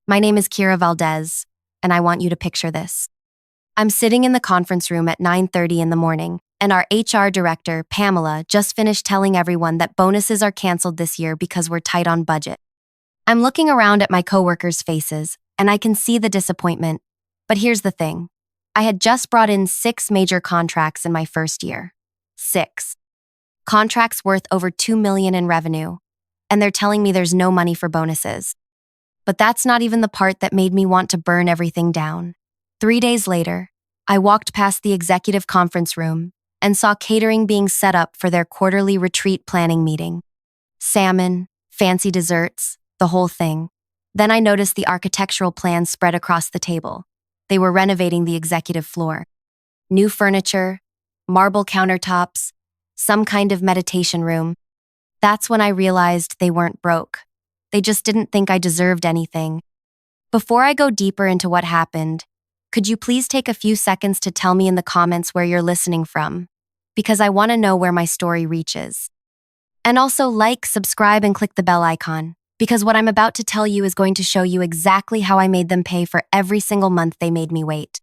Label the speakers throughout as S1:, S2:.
S1: My name is Kira Valdez, and I want you to picture this. I'm sitting in the conference room at 9:30 in the morning, and our HR director, Pamela, just finished telling everyone that bonuses are canceled this year because we're tight on budget. I'm looking around at my coworkers' faces, and I can see the disappointment. But here's the thing. I had just brought in 6 major contracts in my first year. 6. Contracts worth over $2 million in revenue, and they're telling me there's no money for bonuses. But that's not even the part that made me want to burn everything down. 3 days later, I walked past the executive conference room and saw catering being set up for their quarterly retreat planning meeting. Salmon, fancy desserts, the whole thing. Then I noticed the architectural plans spread across the table. They were renovating the executive floor. New furniture, marble countertops, some kind of meditation room. That's when I realized they weren't broke. They just didn't think I deserved anything. Before I go deeper into what happened, could you please take a few seconds to tell me in the comments where you're listening from? Because I want to know where my story reaches. And also like, subscribe, and click the bell icon, because what I'm about to tell you is going to show you exactly how I made them pay for every single month they made me wait.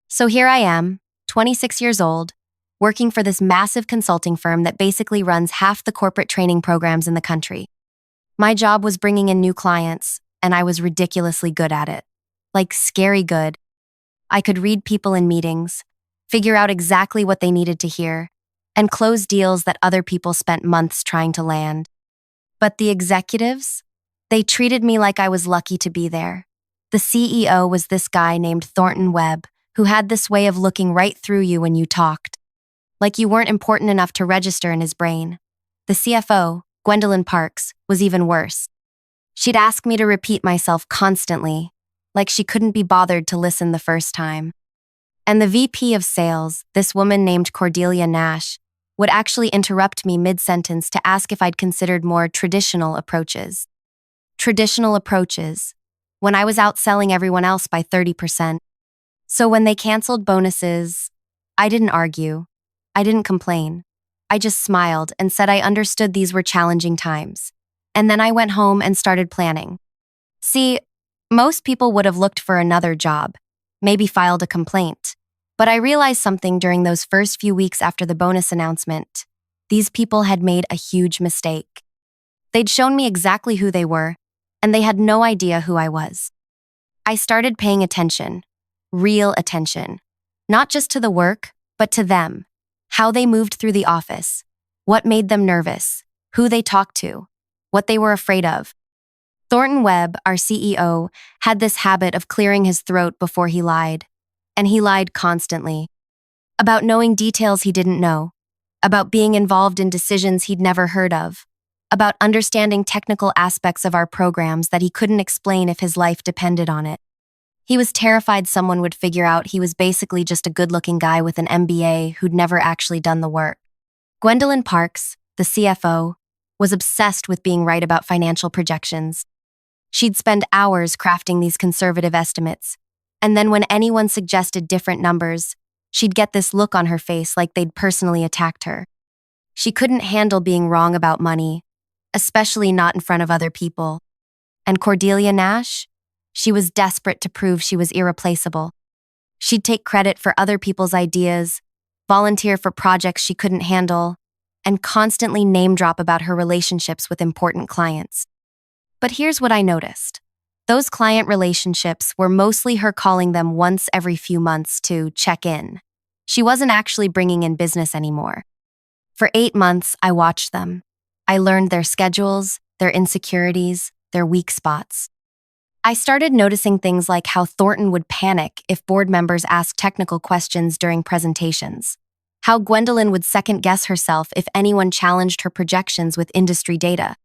S1: So here I am, 26 years old, working for this massive consulting firm that basically runs half the corporate training programs in the country. My job was bringing in new clients, and I was ridiculously good at it. Like scary good. I could read people in meetings, figure out exactly what they needed to hear, and close deals that other people spent months trying to land. But the executives? They treated me like I was lucky to be there. The CEO was this guy named Thornton Webb, who had this way of looking right through you when you talked. Like you weren't important enough to register in his brain. The CFO, Gwendolyn Parks, was even worse. She'd ask me to repeat myself constantly, like she couldn't be bothered to listen the first time. And the VP of sales, this woman named Cordelia Nash, would actually interrupt me mid-sentence to ask if I'd considered more traditional approaches. Traditional approaches, when I was outselling everyone else by 30%. So when they canceled bonuses, I didn't argue. I didn't complain. I just smiled and said I understood these were challenging times. And then I went home and started planning. See, most people would have looked for another job, maybe filed a complaint. But I realized something during those first few weeks after the bonus announcement. These people had made a huge mistake. They'd shown me exactly who they were, and they had no idea who I was. I started paying attention, real attention, not just to the work, but to them. How they moved through the office, what made them nervous, who they talked to, what they were afraid of. Thornton Webb, our CEO, had this habit of clearing his throat before he lied. And he lied constantly. About knowing details he didn't know. About being involved in decisions he'd never heard of. About understanding technical aspects of our programs that he couldn't explain if his life depended on it. He was terrified someone would figure out he was basically just a good-looking guy with an MBA who'd never actually done the work. Gwendolyn Parks, the CFO, was obsessed with being right about financial projections. She'd spend hours crafting these conservative estimates, and then when anyone suggested different numbers, she'd get this look on her face like they'd personally attacked her. She couldn't handle being wrong about money, especially not in front of other people. And Cordelia Nash? She was desperate to prove she was irreplaceable. She'd take credit for other people's ideas, volunteer for projects she couldn't handle, and constantly name-drop about her relationships with important clients. But here's what I noticed. Those client relationships were mostly her calling them once every few months to check in. She wasn't actually bringing in business anymore. For 8 months, I watched them. I learned their schedules, their insecurities, their weak spots. I started noticing things like how Thornton would panic if board members asked technical questions during presentations, how Gwendolyn would second-guess herself if anyone challenged her projections with industry data,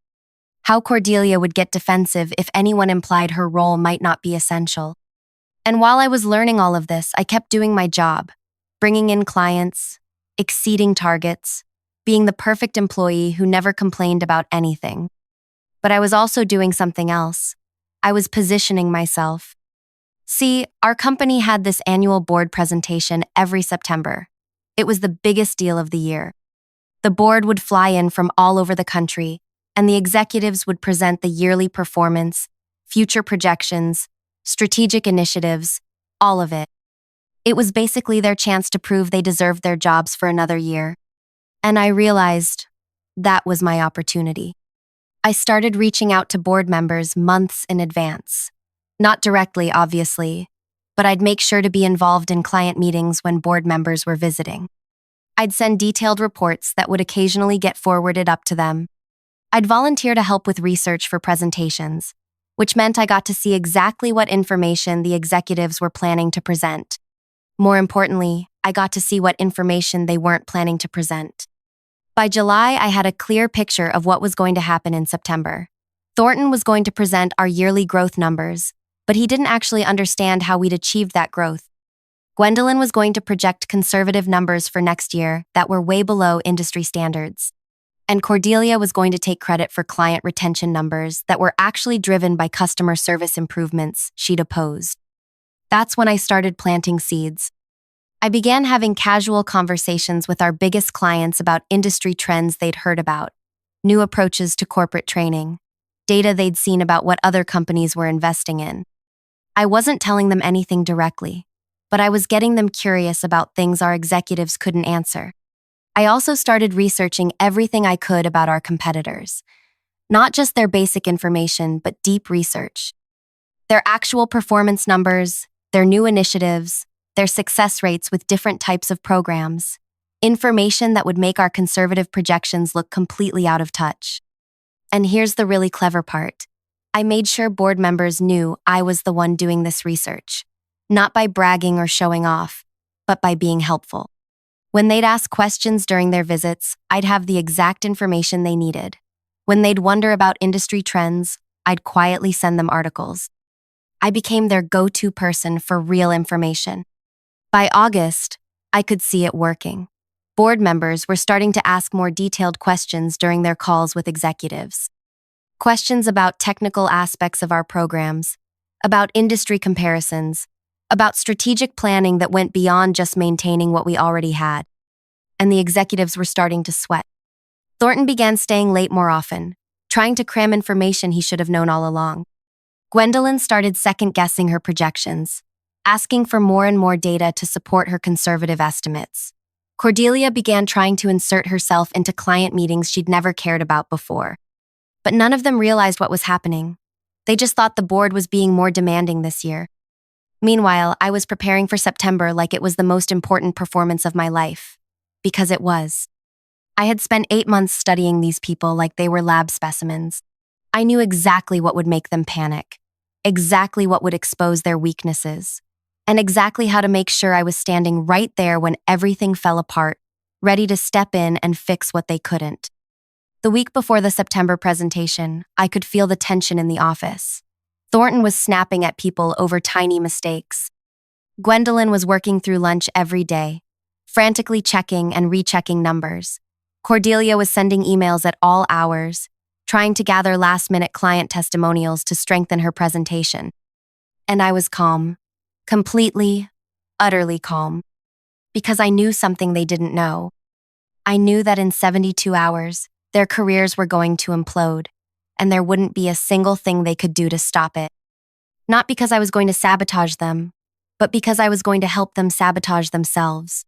S1: how Cordelia would get defensive if anyone implied her role might not be essential. And while I was learning all of this, I kept doing my job, bringing in clients, exceeding targets, being the perfect employee who never complained about anything. But I was also doing something else. I was positioning myself. See, our company had this annual board presentation every September. It was the biggest deal of the year. The board would fly in from all over the country, and the executives would present the yearly performance, future projections, strategic initiatives, all of it. It was basically their chance to prove they deserved their jobs for another year. And I realized that was my opportunity. I started reaching out to board members months in advance. Not directly, obviously, but I'd make sure to be involved in client meetings when board members were visiting. I'd send detailed reports that would occasionally get forwarded up to them. I'd volunteer to help with research for presentations, which meant I got to see exactly what information the executives were planning to present. More importantly, I got to see what information they weren't planning to present. By July, I had a clear picture of what was going to happen in September. Thornton was going to present our yearly growth numbers, but he didn't actually understand how we'd achieved that growth. Gwendolyn was going to project conservative numbers for next year that were way below industry standards. And Cordelia was going to take credit for client retention numbers that were actually driven by customer service improvements she'd opposed. That's when I started planting seeds. I began having casual conversations with our biggest clients about industry trends they'd heard about, new approaches to corporate training, data they'd seen about what other companies were investing in. I wasn't telling them anything directly, but I was getting them curious about things our executives couldn't answer. I also started researching everything I could about our competitors. Not just their basic information, but deep research. Their actual performance numbers, their new initiatives, their success rates with different types of programs. Information that would make our conservative projections look completely out of touch. And here's the really clever part. I made sure board members knew I was the one doing this research. Not by bragging or showing off, but by being helpful. When they'd ask questions during their visits, I'd have the exact information they needed. When they'd wonder about industry trends, I'd quietly send them articles. I became their go-to person for real information. By August, I could see it working. Board members were starting to ask more detailed questions during their calls with executives. Questions about technical aspects of our programs, about industry comparisons, about strategic planning that went beyond just maintaining what we already had. And the executives were starting to sweat. Thornton began staying late more often, trying to cram information he should have known all along. Gwendolyn started second-guessing her projections, asking for more and more data to support her conservative estimates. Cordelia began trying to insert herself into client meetings she'd never cared about before. But none of them realized what was happening. They just thought the board was being more demanding this year. Meanwhile, I was preparing for September like it was the most important performance of my life. Because it was. I had spent 8 months studying these people like they were lab specimens. I knew exactly what would make them panic, exactly what would expose their weaknesses, and exactly how to make sure I was standing right there when everything fell apart, ready to step in and fix what they couldn't. The week before the September presentation, I could feel the tension in the office. Thornton was snapping at people over tiny mistakes. Gwendolyn was working through lunch every day, frantically checking and rechecking numbers. Cordelia was sending emails at all hours, trying to gather last-minute client testimonials to strengthen her presentation. And I was calm. Completely, utterly calm. Because I knew something they didn't know. I knew that in 72 hours, their careers were going to implode, and there wouldn't be a single thing they could do to stop it. Not because I was going to sabotage them, but because I was going to help them sabotage themselves.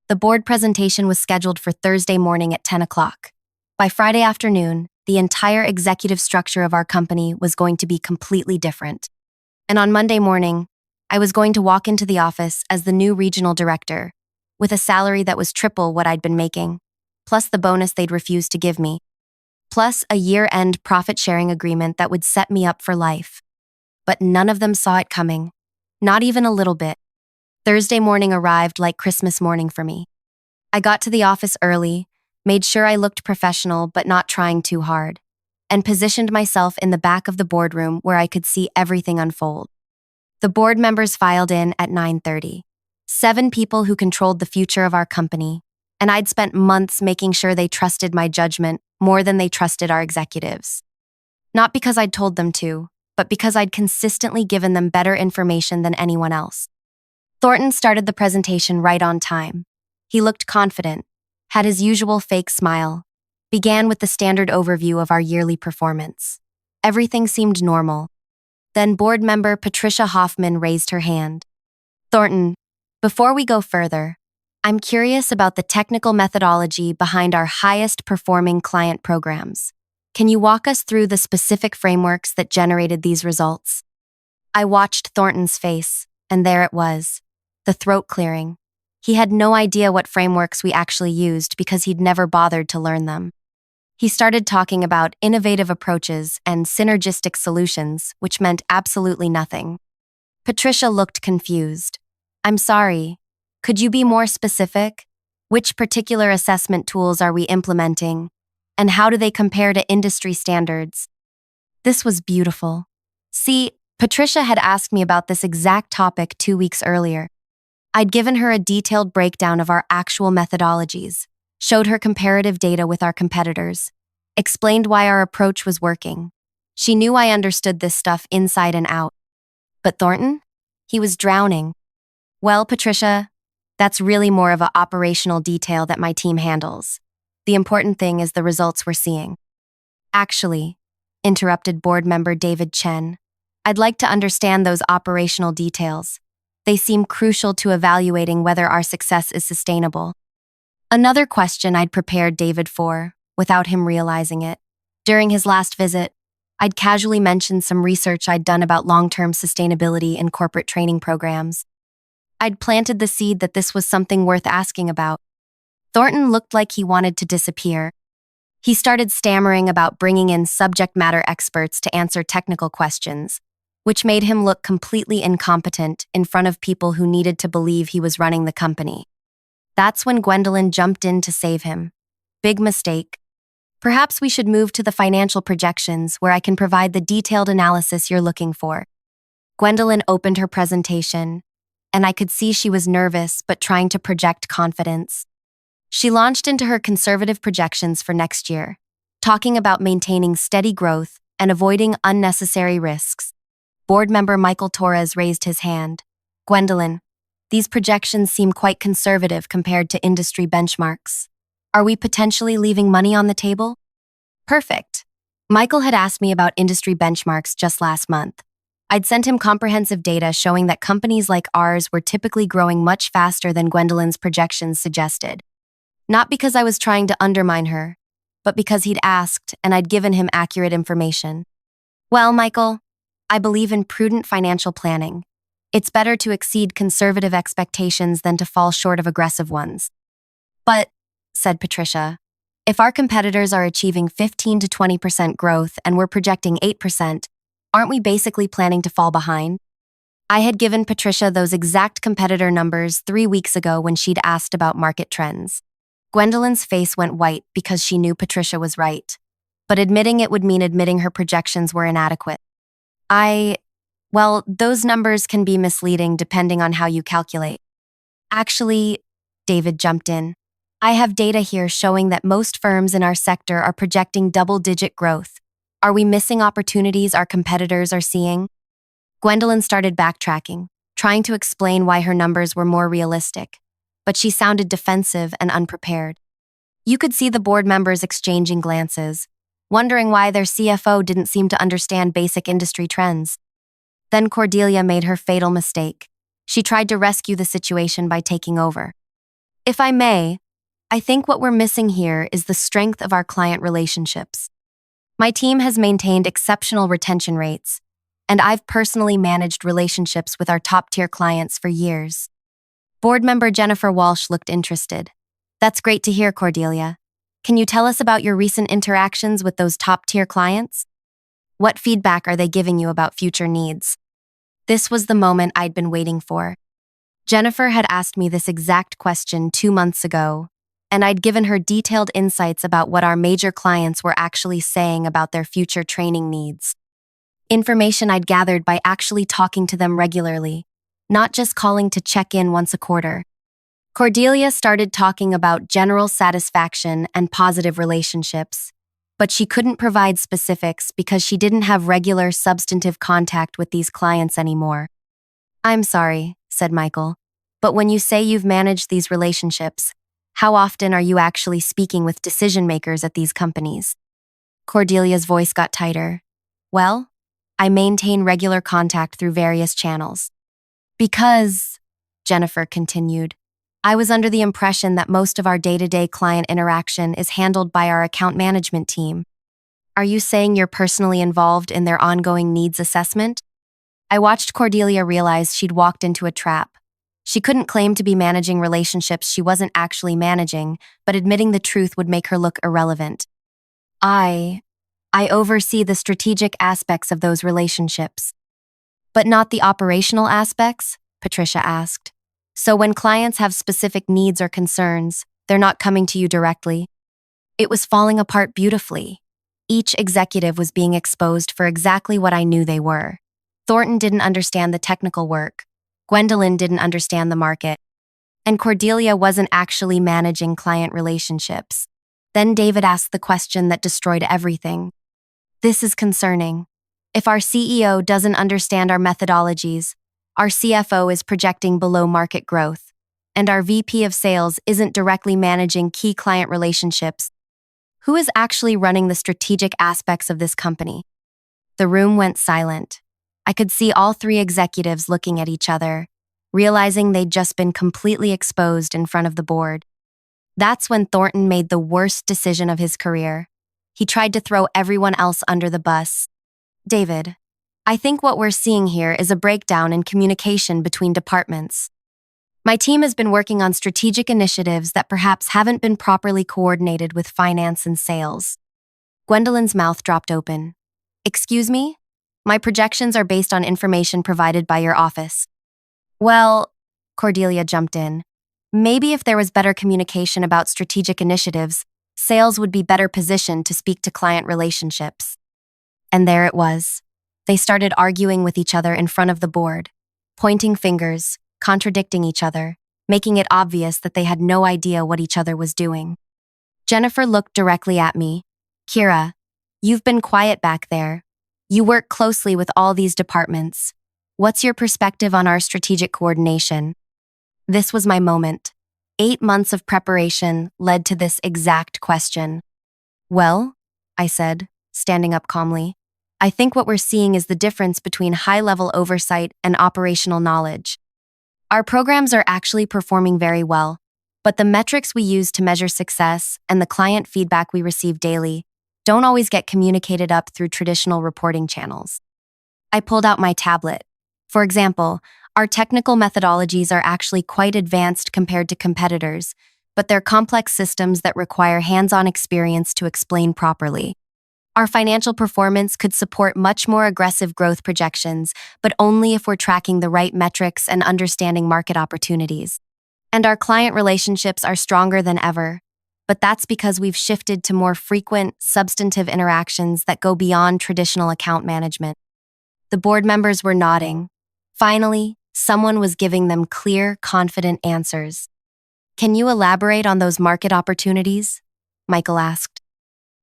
S1: The board presentation was scheduled for Thursday morning at 10 o'clock. By Friday afternoon, the entire executive structure of our company was going to be completely different. And on Monday morning, I was going to walk into the office as the new regional director, with a salary that was triple what I'd been making, plus the bonus they'd refused to give me, plus a year-end profit-sharing agreement that would set me up for life. But none of them saw it coming, not even a little bit. Thursday morning arrived like Christmas morning for me. I got to the office early, made sure I looked professional but not trying too hard, and positioned myself in the back of the boardroom where I could see everything unfold. The board members filed in at 9:30. 7 people who controlled the future of our company, and I'd spent months making sure they trusted my judgment more than they trusted our executives. Not because I'd told them to, but because I'd consistently given them better information than anyone else. Thornton started the presentation right on time. He looked confident, had his usual fake smile, began with the standard overview of our yearly performance. Everything seemed normal. Then board member Patricia Hoffman raised her hand. Thornton, before we go further, I'm curious about the technical methodology behind our highest performing client programs. Can you walk us through the specific frameworks that generated these results? I watched Thornton's face, and there it was, the throat clearing. He had no idea what frameworks we actually used because he'd never bothered to learn them. He started talking about innovative approaches and synergistic solutions, which meant absolutely nothing. Patricia looked confused. I'm sorry. Could you be more specific? Which particular assessment tools are we implementing? And how do they compare to industry standards? This was beautiful. See, Patricia had asked me about this exact topic 2 weeks earlier. I'd given her a detailed breakdown of our actual methodologies, showed her comparative data with our competitors, explained why our approach was working. She knew I understood this stuff inside and out. But Thornton? He was drowning. Well, Patricia, that's really more of an operational detail that my team handles. The important thing is the results we're seeing. Actually, interrupted board member David Chen, I'd like to understand those operational details. They seem crucial to evaluating whether our success is sustainable. Another question I'd prepared David for, without him realizing it. During his last visit, I'd casually mentioned some research I'd done about long-term sustainability in corporate training programs. I'd planted the seed that this was something worth asking about. Thornton looked like he wanted to disappear. He started stammering about bringing in subject matter experts to answer technical questions, which made him look completely incompetent in front of people who needed to believe he was running the company. That's when Gwendolyn jumped in to save him. Big mistake. Perhaps we should move to the financial projections where I can provide the detailed analysis you're looking for. Gwendolyn opened her presentation, and I could see she was nervous but trying to project confidence. She launched into her conservative projections for next year, talking about maintaining steady growth and avoiding unnecessary risks. Board member Michael Torres raised his hand. Gwendolyn, these projections seem quite conservative compared to industry benchmarks. Are we potentially leaving money on the table? Perfect. Michael had asked me about industry benchmarks just last month. I'd sent him comprehensive data showing that companies like ours were typically growing much faster than Gwendolyn's projections suggested. Not because I was trying to undermine her, but because he'd asked and I'd given him accurate information. Well, Michael, I believe in prudent financial planning. It's better to exceed conservative expectations than to fall short of aggressive ones. But, said Patricia, if our competitors are achieving 15 to 20% growth and we're projecting 8%, aren't we basically planning to fall behind? I had given Patricia those exact competitor numbers 3 weeks ago when she'd asked about market trends. Gwendolyn's face went white because she knew Patricia was right, but admitting it would mean admitting her projections were inadequate. Well, those numbers can be misleading depending on how you calculate. Actually, David jumped in. I have data here showing that most firms in our sector are projecting double-digit growth. Are we missing opportunities our competitors are seeing? Gwendolyn started backtracking, trying to explain why her numbers were more realistic, but she sounded defensive and unprepared. You could see the board members exchanging glances, wondering why their CFO didn't seem to understand basic industry trends. Then Cordelia made her fatal mistake. She tried to rescue the situation by taking over. If I may, I think what we're missing here is the strength of our client relationships. My team has maintained exceptional retention rates, and I've personally managed relationships with our top-tier clients for years. Board member Jennifer Walsh looked interested. That's great to hear, Cordelia. Can you tell us about your recent interactions with those top-tier clients? What feedback are they giving you about future needs? This was the moment I'd been waiting for. Jennifer had asked me this exact question 2 months ago, and I'd given her detailed insights about what our major clients were actually saying about their future training needs. Information I'd gathered by actually talking to them regularly, not just calling to check in once a quarter. Cordelia started talking about general satisfaction and positive relationships, but she couldn't provide specifics because she didn't have regular substantive contact with these clients anymore. I'm sorry, said Michael, but when you say you've managed these relationships, how often are you actually speaking with decision makers at these companies? Cordelia's voice got tighter. Well, I maintain regular contact through various channels. Because, Jennifer continued, I was under the impression that most of our day-to-day client interaction is handled by our account management team. Are you saying you're personally involved in their ongoing needs assessment? I watched Cordelia realize she'd walked into a trap. She couldn't claim to be managing relationships she wasn't actually managing, but admitting the truth would make her look irrelevant. I oversee the strategic aspects of those relationships. But not the operational aspects? Patricia asked. So when clients have specific needs or concerns, they're not coming to you directly? It was falling apart beautifully. Each executive was being exposed for exactly what I knew they were. Thornton didn't understand the technical work. Gwendolyn didn't understand the market. And Cordelia wasn't actually managing client relationships. Then David asked the question that destroyed everything. This is concerning. If our CEO doesn't understand our methodologies, our CFO is projecting below market growth, and our VP of sales isn't directly managing key client relationships, who is actually running the strategic aspects of this company? The room went silent. I could see all three executives looking at each other, realizing they'd just been completely exposed in front of the board. That's when Thornton made the worst decision of his career. He tried to throw everyone else under the bus. David, I think what we're seeing here is a breakdown in communication between departments. My team has been working on strategic initiatives that perhaps haven't been properly coordinated with finance and sales. Gwendolyn's mouth dropped open. Excuse me? My projections are based on information provided by your office. Well, Cordelia jumped in. Maybe if there was better communication about strategic initiatives, sales would be better positioned to speak to client relationships. And there it was. They started arguing with each other in front of the board, pointing fingers, contradicting each other, making it obvious that they had no idea what each other was doing. Jennifer looked directly at me. Kira, you've been quiet back there. You work closely with all these departments. What's your perspective on our strategic coordination? This was my moment. 8 months of preparation led to this exact question. Well, I said, standing up calmly, I think what we're seeing is the difference between high-level oversight and operational knowledge. Our programs are actually performing very well, but the metrics we use to measure success and the client feedback we receive daily don't always get communicated up through traditional reporting channels. I pulled out my tablet. For example, our technical methodologies are actually quite advanced compared to competitors, but they're complex systems that require hands-on experience to explain properly. Our financial performance could support much more aggressive growth projections, but only if we're tracking the right metrics and understanding market opportunities. And our client relationships are stronger than ever, but that's because we've shifted to more frequent, substantive interactions that go beyond traditional account management. The board members were nodding. Finally, someone was giving them clear, confident answers. Can you elaborate on those market opportunities? Michael asked.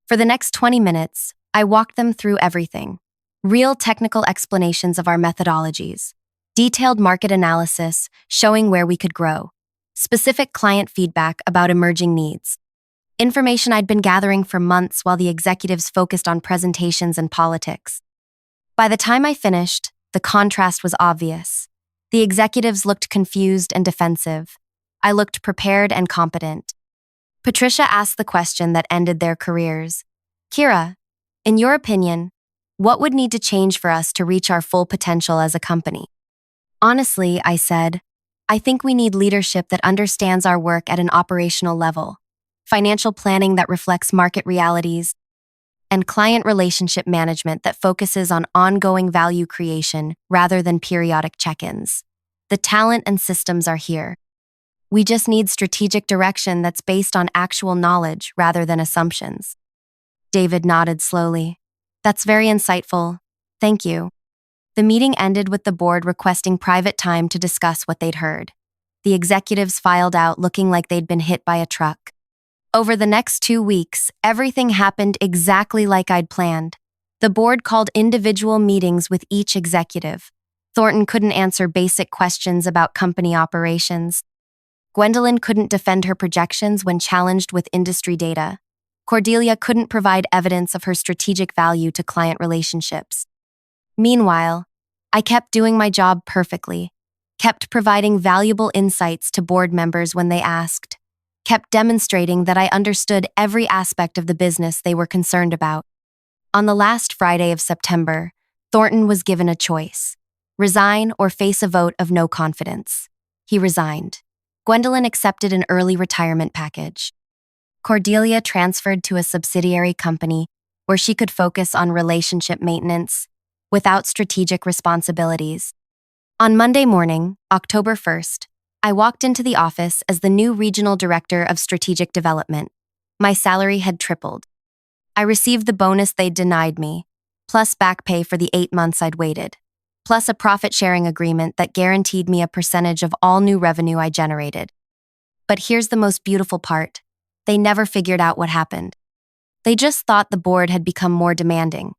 S1: For the next 20 minutes, I walked them through everything. Real technical explanations of our methodologies, detailed market analysis showing where we could grow, specific client feedback about emerging needs, information I'd been gathering for months while the executives focused on presentations and politics. By the time I finished, the contrast was obvious. The executives looked confused and defensive. I looked prepared and competent. Patricia asked the question that ended their careers. Kira, in your opinion, what would need to change for us to reach our full potential as a company? Honestly, I said, I think we need leadership that understands our work at an operational level, financial planning that reflects market realities, and client relationship management that focuses on ongoing value creation rather than periodic check-ins. The talent and systems are here. We just need strategic direction that's based on actual knowledge rather than assumptions. David nodded slowly. That's very insightful. Thank you. The meeting ended with the board requesting private time to discuss what they'd heard. The executives filed out looking like they'd been hit by a truck. Over the next 2 weeks, everything happened exactly like I'd planned. The board called individual meetings with each executive. Thornton couldn't answer basic questions about company operations. Gwendolyn couldn't defend her projections when challenged with industry data. Cordelia couldn't provide evidence of her strategic value to client relationships. Meanwhile, I kept doing my job perfectly, kept providing valuable insights to board members when they asked, kept demonstrating that I understood every aspect of the business they were concerned about. On the last Friday of September, Thornton was given a choice: resign or face a vote of no confidence. He resigned. Gwendolyn accepted an early retirement package. Cordelia transferred to a subsidiary company where she could focus on relationship maintenance without strategic responsibilities. On Monday morning, October 1st, I walked into the office as the new regional director of strategic development. My salary had tripled. I received the bonus they'd denied me, plus back pay for the 8 months I'd waited, plus a profit-sharing agreement that guaranteed me a percentage of all new revenue I generated. But here's the most beautiful part. They never figured out what happened. They just thought the board had become more demanding,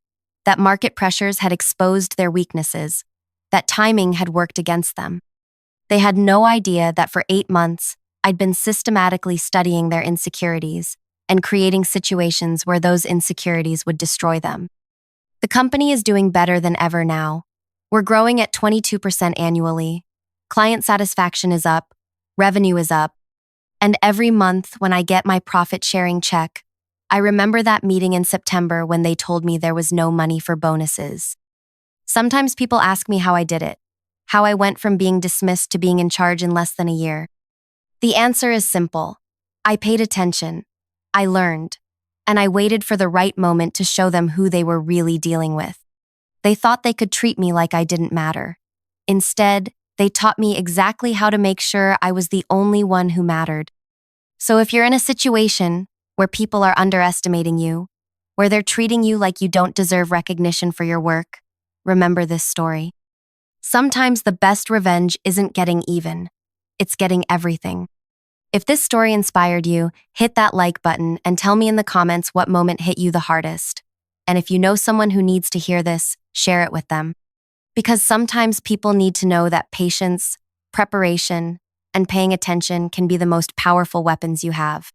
S1: that market pressures had exposed their weaknesses, that timing had worked against them. They had no idea that for 8 months, I'd been systematically studying their insecurities and creating situations where those insecurities would destroy them. The company is doing better than ever now. We're growing at 22% annually. Client satisfaction is up, revenue is up, and every month when I get my profit-sharing check, I remember that meeting in September when they told me there was no money for bonuses. Sometimes people ask me how I did it, how I went from being dismissed to being in charge in less than a year. The answer is simple. I paid attention, I learned, and I waited for the right moment to show them who they were really dealing with. They thought they could treat me like I didn't matter. Instead, they taught me exactly how to make sure I was the only one who mattered. So if you're in a situation where people are underestimating you, where they're treating you like you don't deserve recognition for your work, remember this story. Sometimes the best revenge isn't getting even, it's getting everything. If this story inspired you, hit that like button and tell me in the comments what moment hit you the hardest. And if you know someone who needs to hear this, share it with them. Because sometimes people need to know that patience, preparation, and paying attention can be the most powerful weapons you have.